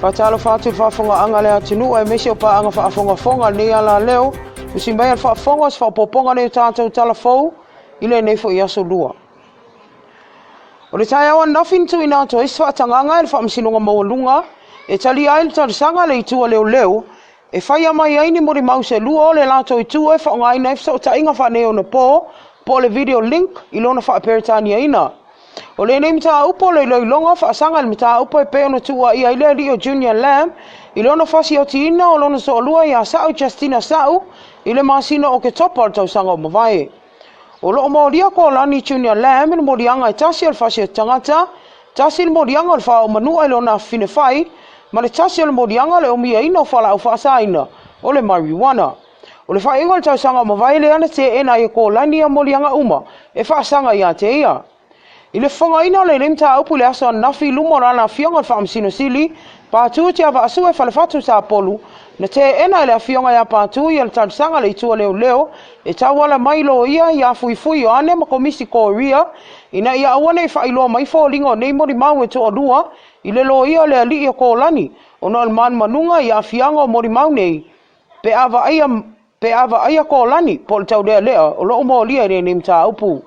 Fatalo fatu fafonga anga le atinu e mesi o pa anga fafonga ni ala leo. Usimbai al fafonga se fapoponga ne tātou talafou ile nei fo iaso lua. O le tai awa nafin tu ina to isfa tanganga e whaamsinonga maulunga e tali aile tarisanga le itua leo e whaia mai aini mori mause lua o le lato itua e whaonga ina e fsa o ta inga whaneo na po le video link ilona wha peritania ina. O le nei mita upo le loilonga whaasanga le mita upo e peo na tua i aile Rio Junior Lamb ilona whasi o tina o lona so lua i a Sau Justina Sau ile masina o ke topa o tau sanga o mawai. O loo mōria ko lani Junior Lamb ina mōrianga e tasi al whasi o tangata, tasi il mōrianga le wha o manua ilo na whine whai, ma le tasi al mōrianga le omia ina o whala au whaasaina, o le marijuana. O le wha ingo le tau sanga o mawai le ana te ena i ko lani a mōrianga uma, e whaasanga i a te ia. I le whanga ina le limta upu le aso nafi lumo rana fionga le whaamsino sili, pātua te awa asu e whalewhatu sa polu, na te ena le afionga ia pātua i le tarisanga le itua leo, e tawala mailo ia i a fui o ane ma komisi ko ria, ina ia awane i whailoa mai fōlingo nei mori mau e toa lua, i le lo ia le ali i ko lani, ona al man manunga i a fianga o mori mau nei, pe ava aia ko lani, po le tau lea, o loo mo lia i ne mta upu.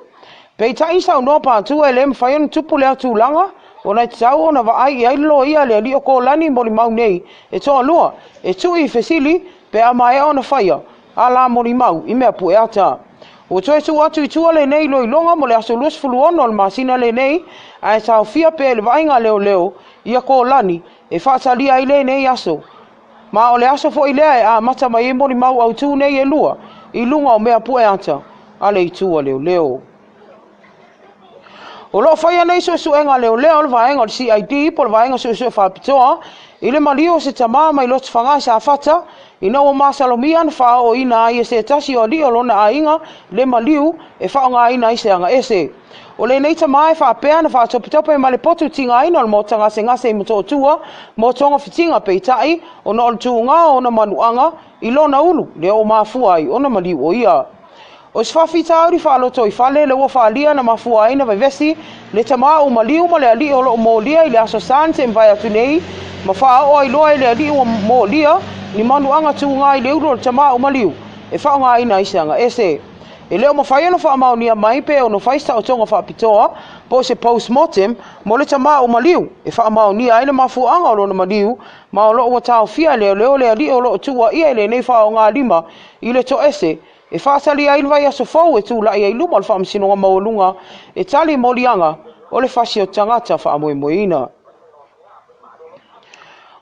Pe ta isa no pātua e le mwhaion tupu lea tūlanga, o nei tau ona wa ai i lo ia le ali o ko lani mori mau nei, e toa lua, e tui i fesili, pe a mai ona whaia, a la mori mau, i mea pu e ata. O toi tu atu i tua le nei loi longa mo le aso luas fulu ono le masina le nei, a e tau fia pe le vainga leo, i a ko lani, e whaatalia i le nei aso. Ma o le aso fo i lea e a mata mai e mori mau au tu nei e lua, i lunga o mea pu e ata, a le i tua leo. O lo whaia nei so enga leo le vaenga o CID po le vaenga so whapitoa i le malio se tamā mai lotu whanga sa whata i na o masalomia na wha o ina ai e se tasi o li o lona a inga le maliu e whaonga ina i se anga ese. O le nei tamā e whapea na whaatopitopa e male potu tinga ina o motanga se ngase i moto tua mo tonga fitinga peitai o na o tuunga o na manuanga i lona ulu le o mafua i o na maliu o ia. O se whawhita auri whaaloto i whale le o whaalia na mafua aina vai vesi le tamā o maliu ma le ali o loo mōlia i le aso sante mwhai atu nei ma wha o ai loa i le ali o mōlia ni manu anga tu ngā i le uro le tamā o maliu e wha ngā ina i seanga ese. E leo mawhai ono wha maunia mai pe ono whaista o tonga whapitoa po se post-mortem mo le tamā o maliu e wha maunia aina mafua anga o lona maliu ma o loo wa tau fia leo le ali o loo tua ia i le nei wha o ngā lima i le to ese. E whaasali ai vai aso fau e tūlai ai luma le whaamsinonga maolunga e tali molianga o le whasi o tangata whaamoemoeina.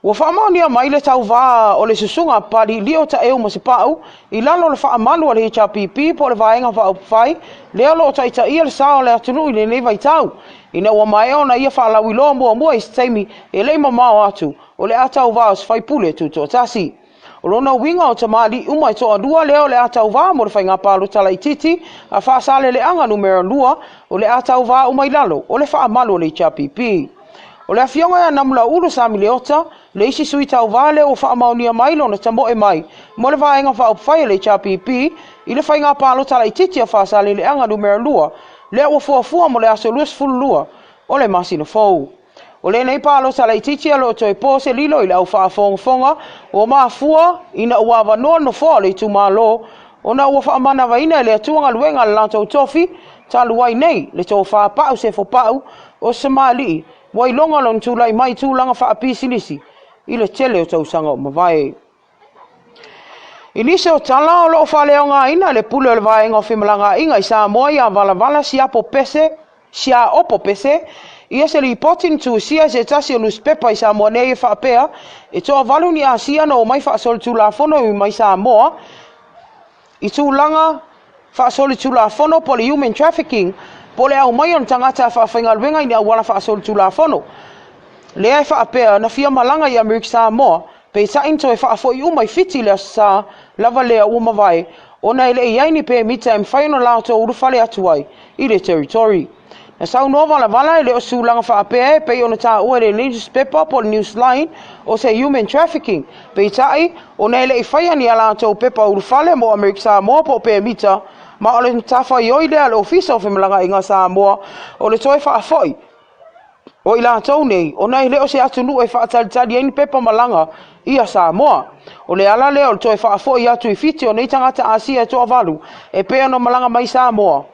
Ua whaamaunia mai le tau vā o le susunga pari lio ta eu ma se pau i lalo le whaamalu o le HRPP po le vaenga whaupwhai leo lo taita ia le sao le atunu i le nei vai tau. Ina ua mai ona ia whaalau i loa mua i steimi e leima mao atu o le atau vā o se whaipule tuto tasi. O lona winga o tamali uma i toa lua leo le atau vā mo le whainga palo tala i titi a whaasale le anga numero lua o le atau vā uma i lalo o le whaamalu o le HRPP. O le awhionga ia namula ulu sami leota le isi sui tau vā leo o whaamaunia mai lona tamoe mai mo le vaenga whaupwhai le HRPP i le whainga palo tala i titi a whaasale le anga numero lua leo o fuafua mo le aso luas fulu lua o le masina fau. O le nei palo tala i titi alo toi pose lilo i le au whaafonga o mafua ina ua wanoa no fo le tu malo o na ua whaamana waina le atuanga luenga le lantou tofi talu wai nei le tō whaapau se fopau o Somali wai longa lon tūlai mai tūlanga whaapisilisi i le tele o tausanga o mawai. Inise o tala o loo whaleonga ina le pule o le vaenga o whimalanga inga i Samoa ia vala sia opo pese ia se li potin tu sia se tasi o newspaper i Samoa nei e whaapea e toa valu ni a sia no o mai whaasoli tūlafono i mai Samoa i tūlanga whaasoli tūlafono po le human trafficking po le au mai on tangata whaawhainga luenga i ni au wala whaasoli tūlafono. Lea e whaapea na fia malanga i Amerika Samoa pe ta into e whaafo i umai fiti lea sa lava lea umawai o na ele i aini pe mita e mwhaino lauto urufale atuai i le territory. Na sau nova la vala le o sulanga whaapea pe ona ta ua le newspaper po newsline o se human trafficking pe tai o na ele i whaia ni ala tau pepa urufale mo Amerika Samoa po pe mita ma o le tafa i oile al ofisa o whimalanga inga Samoa o le toi whaafoi O ila tau nei, o nai leo se atu nu e whaatalitali e ni pepa malanga ia Samoa. O le ala leo to e whaafo i atu i fiti o nei tangata Asia e toa valu e pea no malanga mai Samoa.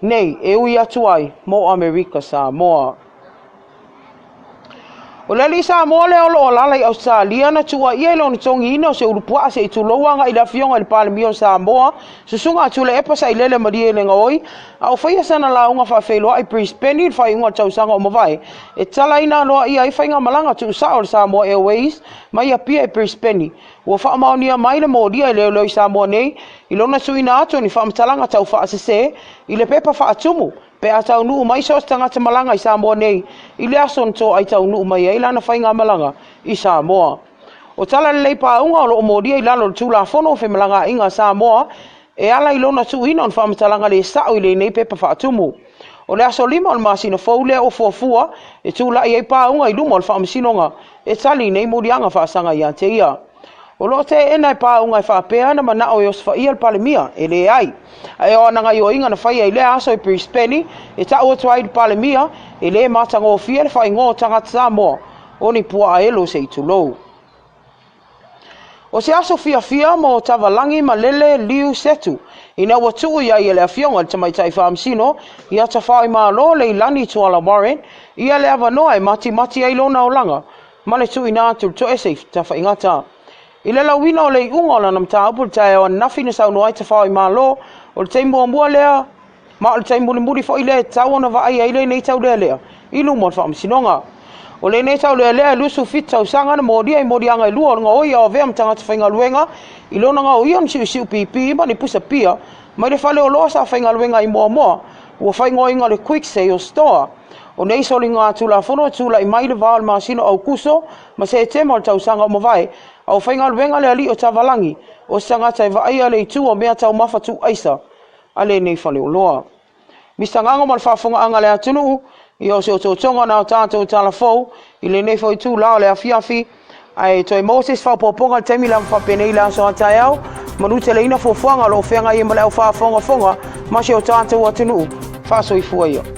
Nei, e ui atu ai, mo Amerika Samoa. O le li Samoa leo lo o lala i Australia na tua ia ilo ni tongi ina o se urupua se i tuloanga i la fionga i le palemio Samoa. Susunga atu le epa sa i lele marie le ngoi. Au whaia sana la unga whawheloa i Brisbane i whai unga tausanga o mawai. E tala ina loa ia i whainga malanga tu sao le Samoa Airways mai a pia i Brisbane. Ua wha maonia mai le modia i leo leo i Samoa nei. I lona suina atu ni whaamtalanga tau wha asese i le pepa wha atumu. Pe a tau nuu mai sos tangata malanga i Samoa nei. I le ason to ai tau nuu mai e lana whainga malanga i Samoa. O tala le leipa unga o lo modia i lalo le tula fono fe malanga inga Samoa. E ala i lona tu ina on whaamatalanga le sao i le nei pepa wha atumu. O le aso lima o le masina faulea o fuafua. E tula i pa unga i luma o le whaamasinonga. E tali nei modianga whaasanga i ante ia. O lo te ena i pā unga i whapea na mana o ios whaia le palemia, e le ai. Ai o ananga i o inga na whaia i le aso i Brisbane, e ta ua tuai le palemia, e le matanga o fia le whai ngō tangata Samoa, o ni pua a elo se i tulou. O se aso fia mo tavalangi ma lele liu setu, ina ua tuu ia i le afionga le tamaitai whaamsino, i ata whai maa lo le ilani tuala Warren, ia le avanoa e mati ai lona o langa, ma le tu ina atu to ese ta whaingata. I le lawina o le unga o lana mta apu le tae o nafi na sau noai te whai maa lo, o le teimu mua lea, ma o le teimu le muri fo i le tau ona vaai ai le nei tau lea lea, i lumo o whaamsinonga. O le nei tau lea lusu fit tau sanga na modia i modianga i lua o nga oia o vea mtanga te whainga luenga, i lona nga oia ni siu pipi ma ni pusa pia, mai le whale o loa sa whainga luenga i moa, ua whaingo inga le quick sale store. O nei soli ngā tula fono tula i mai le vāo le masino au kuso, ma se te mo le tau sanga o mawai, au whainga luenga le ali o tavalangi, o sangata i vaia le tu o mea tau mawhatu aisa, a le nei whale o loa. Mista ngango ma le whafonga anga le atunu, i o se o tōtonga na o tātou tala fau, i le nei fau i tū lao le afiafi, ai toi Moses whapoponga le temi la mwhapenei la so atai au, manute le ina fofuanga lo whenga i ma le au whafonga, ma se o tātou atunu, whaso i fuaia.